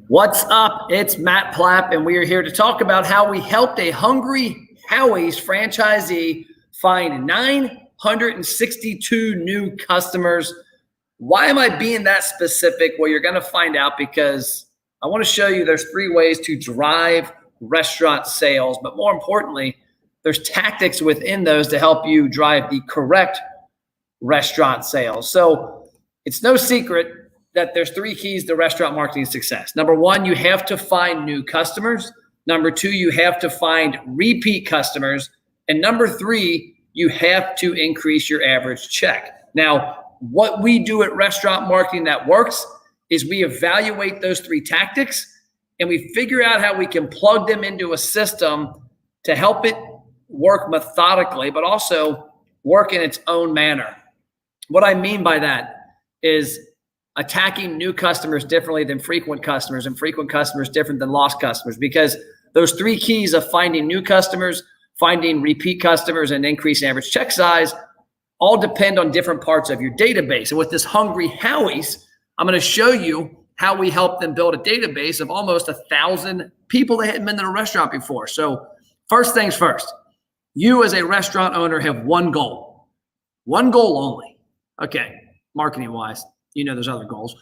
What's up? It's Matt Plapp, and we are here to talk about how we helped a hungry Howie's franchisee find 962 new customers. Why am I being that specific? Well, you're going to find out because I want to show you there's 3 ways to drive restaurant sales, but more importantly, there's tactics within those to help you drive the correct restaurant sales. So it's no secret that there's 3 keys to restaurant marketing success. Number 1, you have to find new customers. Number 2, you have to find repeat customers. And number 3, you have to increase your average check. Now, what we do at Restaurant Marketing that works is we evaluate those 3 tactics and we figure out how we can plug them into a system to help it work methodically, but also work in its own manner. What I mean by that is attacking new customers differently than frequent customers and frequent customers different than lost customers, because those 3 keys of finding new customers, finding repeat customers, and increasing average check size all depend on different parts of your database. And with this Hungry Howie's, I'm going to show you how we help them build a database of almost 1,000 people that hadn't been to a restaurant before. So first things first, you as a restaurant owner have one goal only. Okay, marketing-wise. You know there's other goals,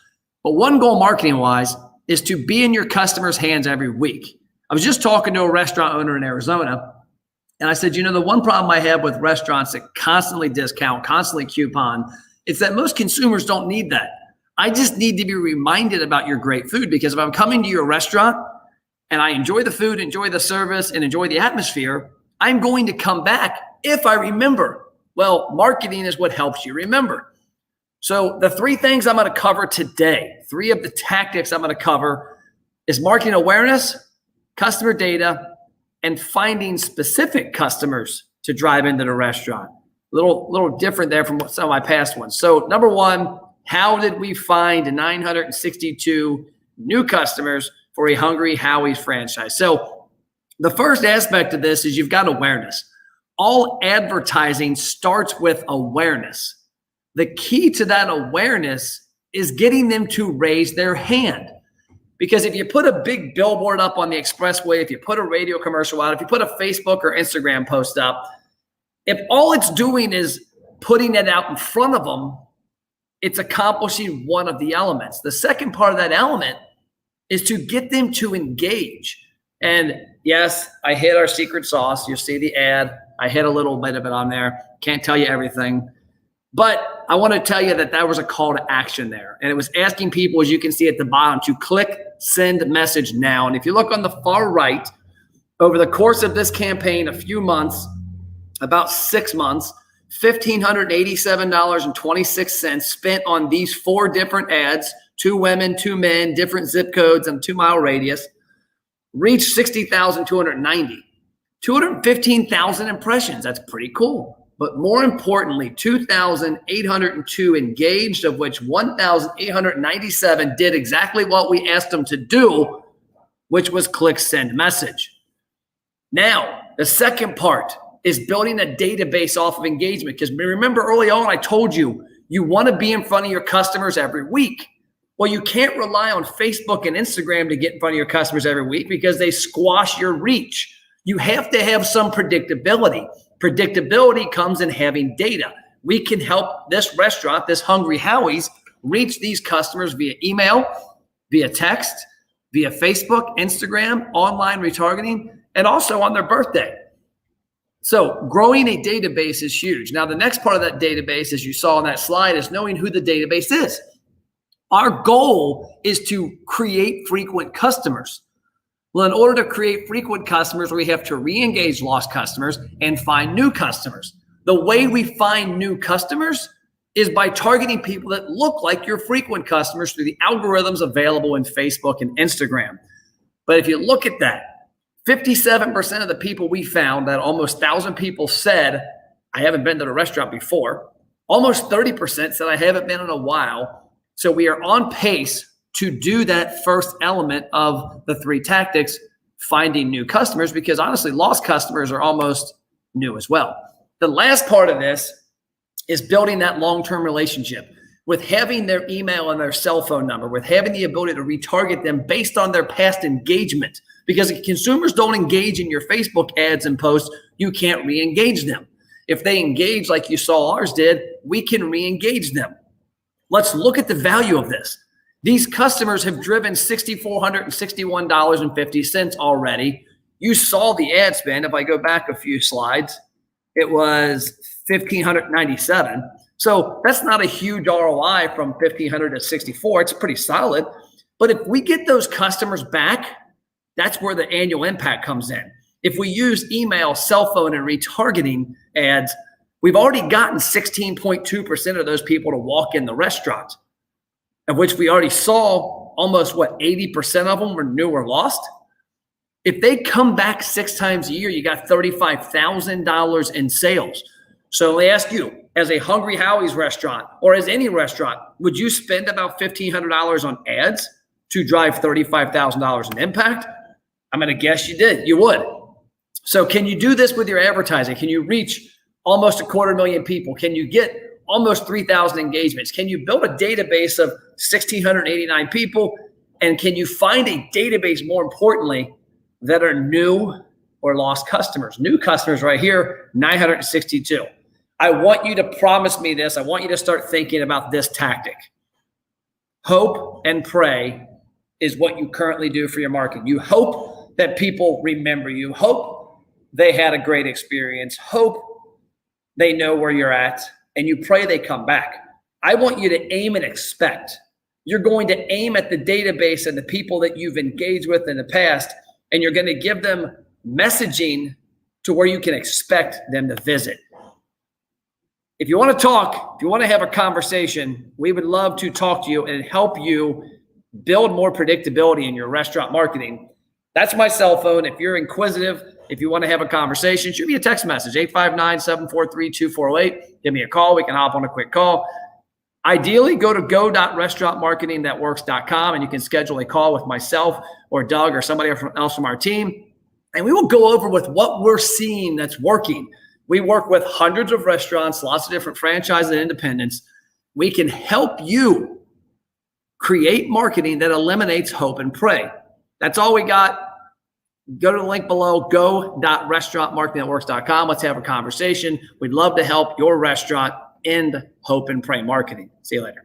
but one goal marketing-wise is to be in your customers' hands every week. I was just talking to a restaurant owner in Arizona, and I said, you know, the one problem I have with restaurants that constantly discount, constantly coupon, is that most consumers don't need that. I just need to be reminded about your great food, because if I'm coming to your restaurant and I enjoy the food, enjoy the service, and enjoy the atmosphere, I'm going to come back if I remember. Well, marketing is what helps you remember. So the 3 things I'm going to cover today, 3 of the tactics I'm going to cover is marketing awareness, customer data, and finding specific customers to drive into the restaurant. A little different there from some of my past ones. So number 1, how did we find 962 new customers for a Hungry Howie's franchise? So the first aspect of this is you've got awareness. All advertising starts with awareness. The key to that awareness is getting them to raise their hand. Because if you put a big billboard up on the expressway, if you put a radio commercial out, if you put a Facebook or Instagram post up, if all it's doing is putting it out in front of them, it's accomplishing one of the elements. The second part of that element is to get them to engage. And yes, I hit our secret sauce. You'll see the ad. I hit a little bit of it on there. Can't tell you everything. But I want to tell you that was a call to action there. And it was asking people, as you can see at the bottom, to click send message now. And if you look on the far right, over the course of this campaign, a few months, about 6 months, $1,587.26 spent on these 4 different ads, 2 women, 2 men, different zip codes, and 2-mile radius, reached 60,290. 215,000 impressions. That's pretty cool. But more importantly, 2,802 engaged, of which 1,897 did exactly what we asked them to do, which was click send message. Now, the second part is building a database off of engagement. Because remember early on, I told you, you want to be in front of your customers every week. Well, you can't rely on Facebook and Instagram to get in front of your customers every week because they squash your reach. You have to have some predictability. Predictability comes in having data. We can help this restaurant, this Hungry Howie's, reach these customers via email, via text, via Facebook, Instagram, online retargeting, and also on their birthday. So growing a database is huge. Now, the next part of that database, as you saw on that slide, is knowing who the database is. Our goal is to create frequent customers. Well, in order to create frequent customers, we have to re-engage lost customers and find new customers. The way we find new customers is by targeting people that look like your frequent customers through the algorithms available in Facebook and Instagram. But if you look at that, 57% of the people we found, that almost 1,000 people said, I haven't been to the restaurant before. Almost 30% said, I haven't been in a while. So we are on pace to do that first element of the 3 tactics, finding new customers, because honestly, lost customers are almost new as well. The last part of this is building that long-term relationship. with having their email and their cell phone number, with having the ability to retarget them based on their past engagement. Because if consumers don't engage in your Facebook ads and posts, you can't re-engage them. If they engage like you saw ours did, we can re-engage them. Let's look at the value of this. These customers have driven $6,461.50 already. You saw the ad spend. If I go back a few slides, it was $1,597. So that's not a huge ROI from 1,500 to 64. It's pretty solid. But if we get those customers back, that's where the annual impact comes in. If we use email, cell phone, and retargeting ads, we've already gotten 16.2% of those people to walk in the restaurant, of which we already saw almost, 80% of them were new or lost. If they come back 6 times a year, you got $35,000 in sales. So let me ask you, as a Hungry Howie's restaurant or as any restaurant, would you spend about $1,500 on ads to drive $35,000 in impact? I'm going to guess you did. You would. So can you do this with your advertising? Can you reach almost 250,000 people? Can you get almost 3,000 engagements? Can you build a database of 1,689 people? And can you find a database, more importantly, that are new or lost customers? New customers right here, 962. I want you to promise me this. I want you to start thinking about this tactic. Hope and pray is what you currently do for your marketing. You hope that people remember you. Hope they had a great experience. Hope they know where you're at. And you pray they come back. I want you to aim and expect. You're going to aim at the database and the people that you've engaged with in the past, and you're going to give them messaging to where you can expect them to visit. If you want to talk, if you want to have a conversation, we would love to talk to you and help you build more predictability in your restaurant marketing. That's my cell phone. If you're inquisitive, if you want to have a conversation, shoot me a text message, 859-743-2408. Give me a call. We can hop on a quick call. Ideally, go to go.restaurantmarketingnetworks.com and you can schedule a call with myself or Doug or somebody else from our team. And we will go over with what we're seeing that's working. We work with hundreds of restaurants, lots of different franchises and independents. We can help you create marketing that eliminates hope and pray. That's all we got. Go to the link below, go.restaurantmarketingnetworks.com. Let's have a conversation. We'd love to help your restaurant end hope and pray marketing. See you later.